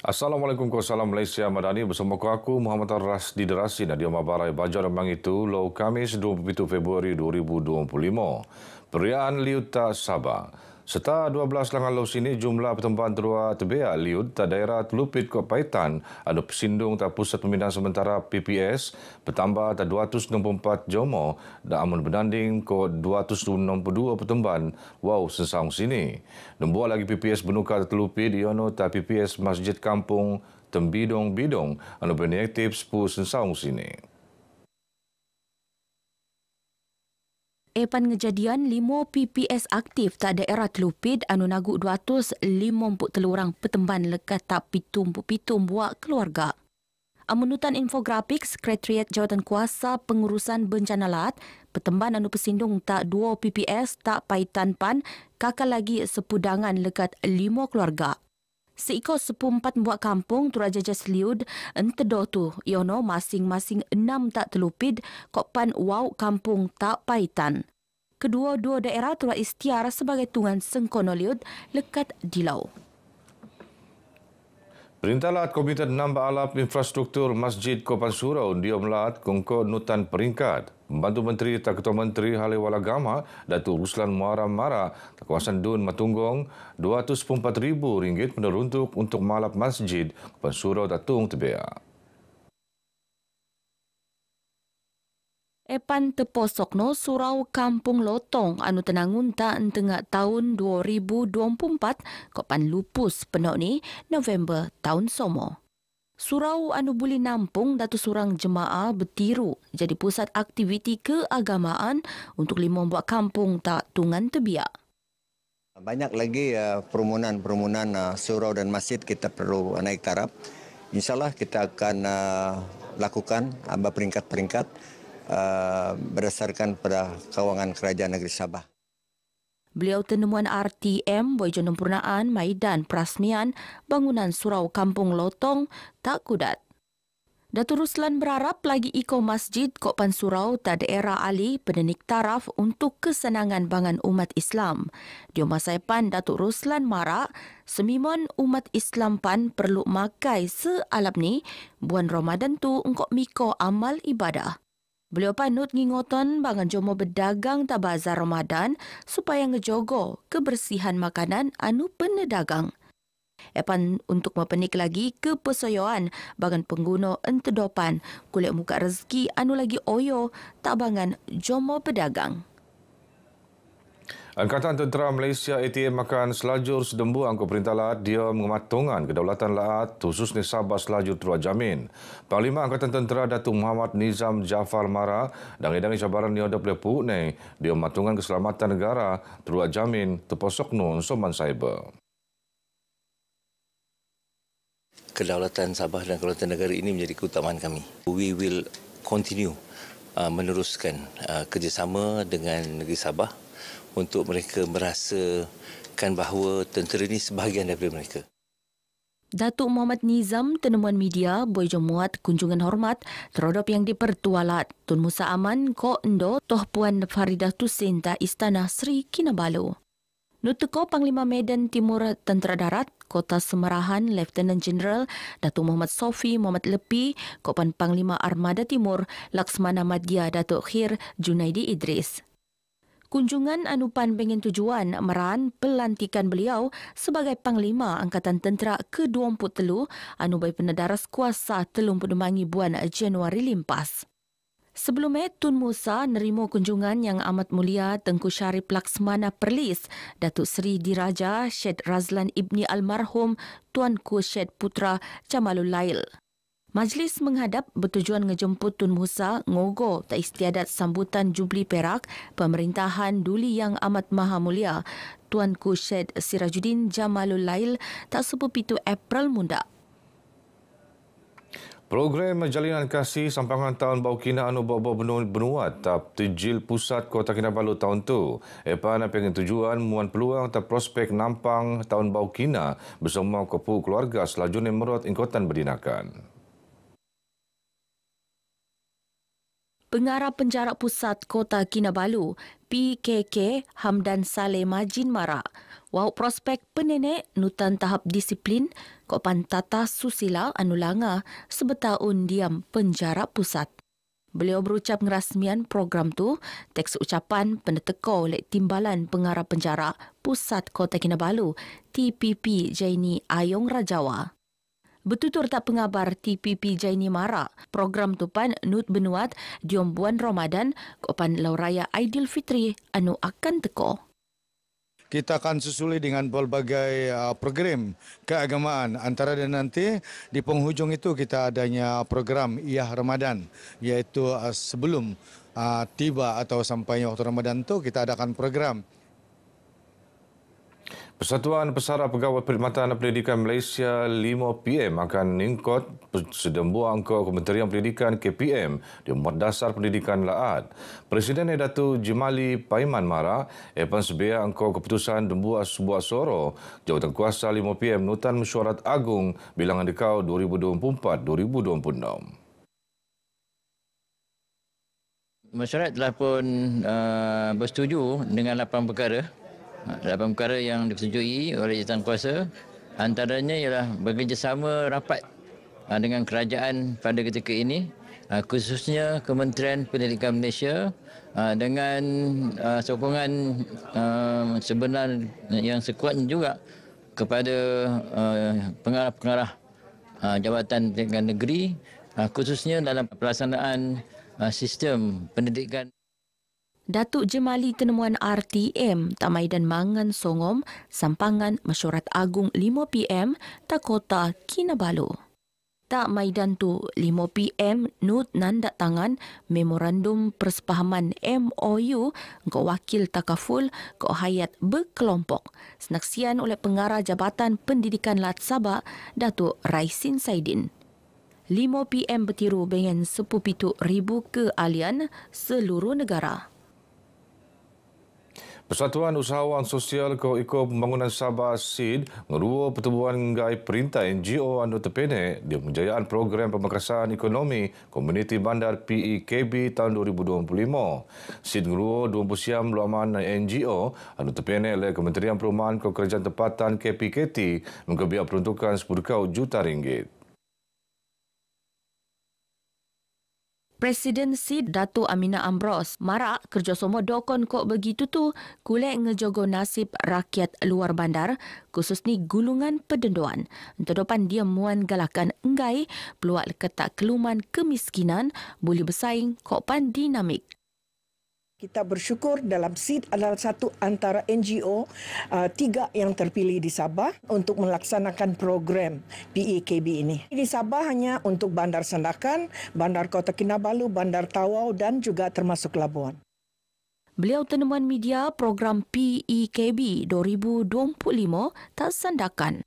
Assalamualaikum salam Malaysia Madani bersama aku Muhammad Ras di Derasi Nadia Mabarai Bajar Remang itu Lau Kamis 27 Februari 2025. Periaan liut tak sabar. Serta 12 langan lau sini jumlah pertempuran terua terbiak liut tak daerah telupit Kota Paitan anu pesindung tak pusat pembinaan sementara PPS bertambah tak 264 jomo dan amun berdanding ke 262 pertempuran wow sensang sini. Nombor lagi PPS benukar telupit iono tak PPS Masjid Kampung Tembidong-Bidong anu berniaktif 10 sensang sini. Epan ngejadian 5 PPS aktif tak daerah telupit anu nagu 253 orang petemban lekat tak pitum buat keluarga. Amunutan infografik Sekretariat Jawatan Kuasa Pengurusan Bencana Lat, petemban anu pesindung tak 2 PPS tak paitan pan kakal lagi sepudangan lekat 5 keluarga. Seiko 14 buat kampung Turajajas Liud entedo tu iono masing-masing 6 tak telupid kokpan wau kampung tak paitan. Kedua-dua daerah tura istiar sebagai tungan sengkono liud lekat dilau. Perintah Lat Komite 6 Alap Infrastruktur Masjid Kopan Surau dia melat kongko nutan peringkat. Membantu Menteri Tak Ketua Menteri Halewal Agama Datuk Ruslan Muaram Mara kawasan Dun Matunggong RM204,000 peneruntuk untuk malap masjid Kopan Surau Datung Tebea. Epan teposokno surau Kampung Lotong anu tenangun tak tengah tahun 2024 kopan lupus penok ni November tahun somo. Surau anu buli nampung datu surang jemaah bertiru jadi pusat aktiviti keagamaan untuk 5 buah kampung tak tungan tebiak. Banyak lagi perumunan surau dan masjid kita perlu naik taraf. InsyaAllah kita akan lakukan peringkat-peringkat berdasarkan pada kawangan Kerajaan Negeri Sabah. Beliau tenemuan RTM Boyjo Nempurnaan Maidan Perasmian bangunan surau Kampung Lotong tak kudat. Datuk Ruslan berharap lagi iko masjid Kopan Surau tak daerah ali penenik taraf untuk kesenangan bangan umat Islam. Dia masaipan Datuk Ruslan marak semimon umat Islam pan perlu makai sealap ni bulan Ramadan tu engkau miko amal ibadah. Beliau panut ngingoton bangan jomo berdagang tak bazar Ramadan supaya ngejogo kebersihan makanan anu penedagang. Epan untuk mempenik lagi kepesoyoan bangan pengguna entedopan kulit muka rezeki anu lagi oyo tak bangan jomo pedagang. Angkatan Tentera Malaysia ATM akan selajur sedembu angko Perintah Lat dia mengematungan kedaulatan Lat khususnya Sabah selajur Terua Jamin. Panglima Angkatan Tentera Datuk Muhammad Nizam Jafar Mara dan edang cabaran ni ada pelepuk ni dia mematungan keselamatan negara Terua Jamin terposok nun soman cyber. Kedaulatan Sabah dan kedaulatan negara ini menjadi keutamaan kami. We will continue meneruskan kerjasama dengan negeri Sabah untuk mereka merasakan bahawa tentera ini sebahagian daripada mereka. Datuk Muhammad Nizam tenemuan media boyjo muat kunjungan hormat terhadap yang dipertualat Tun Musa Aman Ko Endo Toh Puan Faridah Tusin ta Istana Sri Kinabalu. Nutuko Panglima Medan Timur Tentera Darat Kota Semerahan Lieutenant General Datuk Muhammad Sofi Muhammad Lepi Kopan Panglima Armada Timur Laksmana Madya Datuk Khir Junaidi Idris. Kunjungan anupan pengen tujuan meran pelantikan beliau sebagai Panglima Angkatan Tentera ke-23 anu bai penedaras kuasa telung penemangi bulan Januari limpas. Sebelumnya, Tun Musa nerima kunjungan yang amat mulia Tengku Syarif Laksmana Perlis, Datuk Seri Diraja Syed Razlan Ibni Almarhum Tuanku Syed Putra Jamalul Lail. Majlis menghadap bertujuan ngejemput Tun Musa ngogo tak istiadat sambutan Jubli Perak pemerintahan Duli Yang Amat Maha Mulia Tuanku Syed Sirajuddin Jamalul Lail tak 17 April munda. Program Jalinan Kasih Sampangan Tahun Baukina anu bawa benuat tap tejil pusat Kota Kinabalu tahun tu. Epan pengen tujuan muan peluang tak prospek nampang tahun Baukina bersama kepu keluarga selajurnya merot ingkotan berdinakan. Pengarah Penjara Pusat Kota Kinabalu, PKK Hamdan Saleh Majin Mara, wau prospek penenek nutan tahap disiplin kopan tata susila anulanga sebetahun diam penjara pusat. Beliau berucap ngerasmian program tu teks ucapan peneteko oleh Timbalan Pengarah Penjara Pusat Kota Kinabalu, TPP Jaini Ayong Rajawa. Betutur tak pengabar TPP Jaini Mara, program tupan nut benuat diom bulan Ramadan kopan lau raya Aidilfitri anu akan teko. Kita akan susuli dengan pelbagai program keagamaan. Antara dan nanti di penghujung itu kita adanya program Iyah Ramadan, iaitu sebelum tiba atau sampainya waktu Ramadan itu kita adakan program. Persatuan Pesara Pegawai Perkhidmatan Pendidikan Malaysia 5PM akan ningkot sedembua angka Kementerian Pendidikan KPM di Muat Dasar Pendidikan Laat. Presiden Datuk Jemali Paiman Mara epan sebaya angka keputusan dembua sebuah soro Jawatan Kuasa 5PM Nutan Mesyuarat Agung Bilangan Dekau 2024-2026. Mesyuarat telah pun bersetuju dengan 8 perkara. 8 perkara yang disetujui oleh Jawatan Kuasa, antaranya ialah bekerjasama rapat dengan kerajaan pada ketika ini, khususnya Kementerian Pendidikan Malaysia dengan sokongan sebenar yang sekuatnya juga kepada pengarah-pengarah Jabatan Pendidikan Negeri, khususnya dalam pelaksanaan sistem pendidikan. Datuk Jemali Tenemuan RTM Tamaidan Mangan Songom Sampangan Mesyuarat Agung 5PM Takota Kinabalu. Tak maidan tu 5PM nut nandak tangan memorandum persepahaman MOU ko wakil takaful ko hayat berkelompok senaksian oleh pengarah Jabatan Pendidikan Lat Sabah Datuk Raisin Saidin. 5PM bertiru dengan 17,000 keahlian seluruh negara. Persatuan Usahawan Sosial Iko Pembangunan Sabah SID ngerua pertubuhan ngai perintah NGO anu terpenek di penjayaan program pemekasan ekonomi komuniti bandar PEKB tahun 2025. SID ngerua 20 siam luaman NGO anu terpenek oleh Kementerian Perumahan Kerajaan Tempatan KPKT menggebiak peruntukan 10 juta ringgit. Presiden SID Datuk Aminah Ambros marak kerjasama dokon kok begitu tu kulek ngejogo nasib rakyat luar bandar khusus ni gulungan pedendoan. Entodopan dia muan galakan enggai peluak ketak keluman kemiskinan boleh bersaing kok pan dinamik. Kita bersyukur dalam SID adalah satu antara NGO 3 yang terpilih di Sabah untuk melaksanakan program PEKB ini. Di Sabah hanya untuk Bandar Sandakan, Bandar Kota Kinabalu, Bandar Tawau dan juga termasuk Labuan. Beliau tenemuan media program PEKB 2025 tak Sandakan.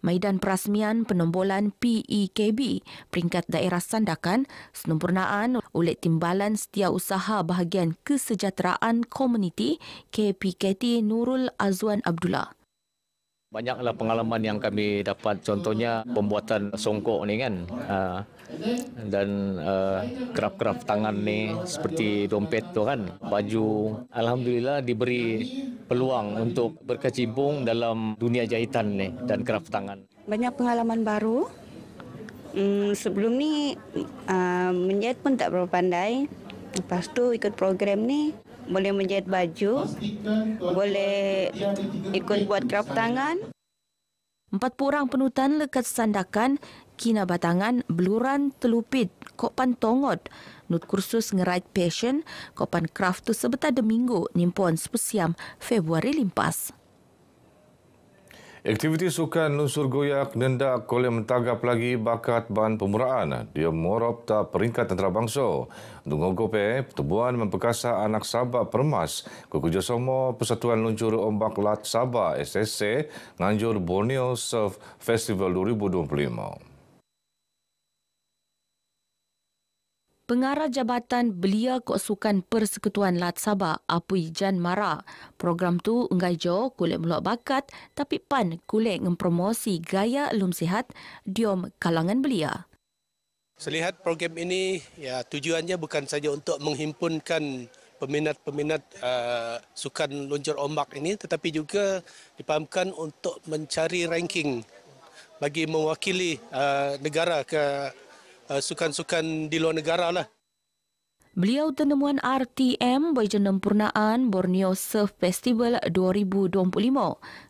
Maidan perasmian penombolan PEKB peringkat daerah Sandakan sempurnaan oleh Timbalan Setiausaha Bahagian Kesejahteraan Komuniti KPKT Nurul Azwan Abdullah. Banyaklah pengalaman yang kami dapat, contohnya pembuatan songkok ni kan, dan kraf-kraf tangan ni seperti dompet tu kan, baju. Alhamdulillah diberi peluang untuk berkecimpung dalam dunia jahitan ni dan kraf tangan. Banyak pengalaman baru. Sebelum ni menjahit pun tak berapa pandai. Lepas tu ikut program ni boleh menjahit baju, boleh ikut buat kraf tangan. 4 orang penutan lekat Sandakan kina batangan beluran telupit kopan tongot nut kursus ngerait passion kopan craft tu sebentar deminggu nimpon spesiam Februari limpas. Aktiviti sukan lunsur goyak nendak kolej mentagap lagi bakat ban pemuraan. Dia morop tak peringkat antarabangsa. Untuk ngogope, pertubuhan memperkasa anak Sabah Permas kerjasama Persatuan Luncur Ombak Lat Sabah SSC nganjur Borneo Surf Festival 2025. Pengarah Jabatan Belia Kesukan Persekutuan Lat Sabah Apui Jan Mara, program tu enggai jo kulit melok bakat tapi pan kulit mempromosi gaya lum sihat diom kalangan belia. Saya lihat program ini ya tujuannya bukan saja untuk menghimpunkan peminat-peminat sukan luncur ombak ini, tetapi juga dipahamkan untuk mencari ranking bagi mewakili negara ke sukan-sukan di luar negara lah. Beliau tenemuan RTM Boyjan Nempurnaan Borneo Surf Festival 2025,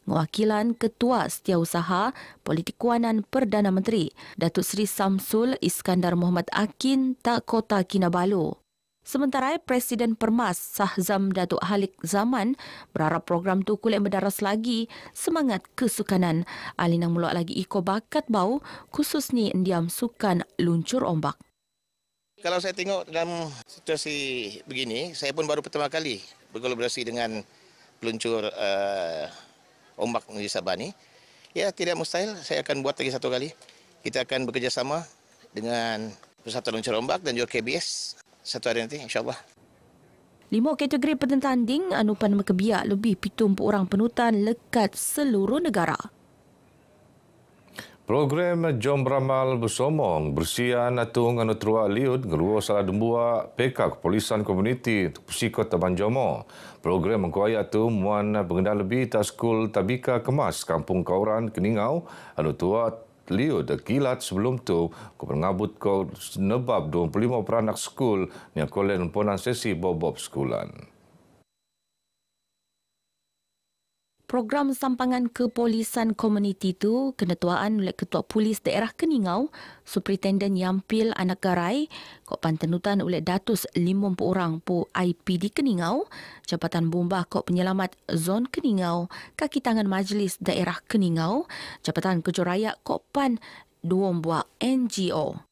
Wakilan Ketua Setiausaha Politikuanan Perdana Menteri Datuk Seri Samsul Iskandar Muhammad Akin Tak Kota Kinabalu. Sementara Presiden Permas Sahzam Datuk Halik Zaman berharap program tu kulit mendaras lagi semangat kesukanan. Alinang mulak lagi iko bakat bau khusus ni endiam sukan luncur ombak. Kalau saya tengok dalam situasi begini, saya pun baru pertama kali berkolaborasi dengan peluncur ombak di Sabah ni. Ya, tidak mustahil saya akan buat lagi satu kali. Kita akan bekerjasama dengan Persatuan Luncur Ombak dan juga KBS satu hari nanti, insyaAllah. 5 kategori petentanding anupan mekebiak lebih 70 orang penutan lekat seluruh negara. Program Jom Beramal Bersomong Bersihan Atung Anu Terua Liut Ngeluo Salah Dembua PK Kepolisian Komuniti Pusiko Taban Jomo. Program mengkuaya tu muan pengendal lebih tas skul Tabika Kemas Kampung Kauran Keningau Anu Tua Liut kilat sebelum tu ko pengabut ko nebab 25 peranak skul yang kolen ponan sesi bobob skulan. Program sampangan kepolisan komuniti itu kenetuaan oleh Ketua Polis Daerah Keningau, Superintenden Yampil Anak Garai, kok pantenutan oleh Datus 50 orang pu IPD Keningau, Jabatan Bombah kok penyelamat Zon Keningau, Kaki Tangan Majlis Daerah Keningau, Jabatan Kejuraya kok pan 2 buah NGO.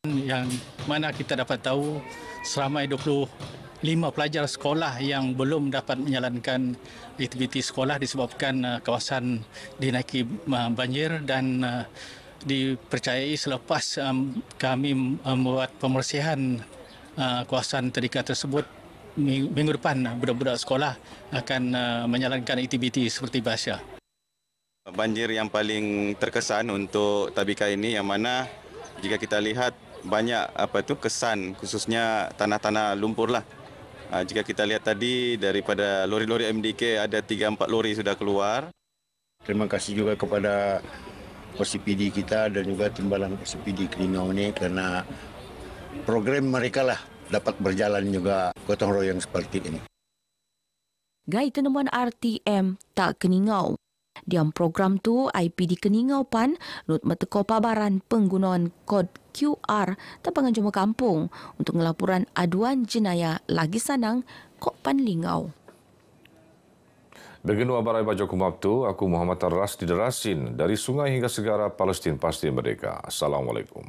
Yang mana kita dapat tahu seramai 25 pelajar sekolah yang belum dapat menjalankan aktiviti sekolah disebabkan kawasan dinaiki banjir dan dipercayai selepas kami membuat pembersihan kawasan tadika tersebut minggu depan budak-budak sekolah akan menjalankan aktiviti seperti biasa. Banjir yang paling terkesan untuk Tabika ini yang mana jika kita lihat banyak kesan khususnya tanah-tanah lumpur lah. Jika kita lihat tadi daripada lori-lori MDK ada 3-4 lori sudah keluar. Terima kasih juga kepada OCPD kita dan juga timbalan OCPD Keningau ini kerana program mereka lah dapat berjalan juga gotong royong seperti ini. Gai tenemuan RTM Tak Keningau. Diam program tu IPD Keningau pan nut meteko pabaran penggunaan kod QR tapangan Joma Kampung untuk ngelaporan aduan jenayah lagi sanang kok pan Lingau. Beginu abarai bajo kumab tu, aku Muhammad Ras Diderasin dari sungai hingga segara Palestin pasti merdeka. Assalamualaikum.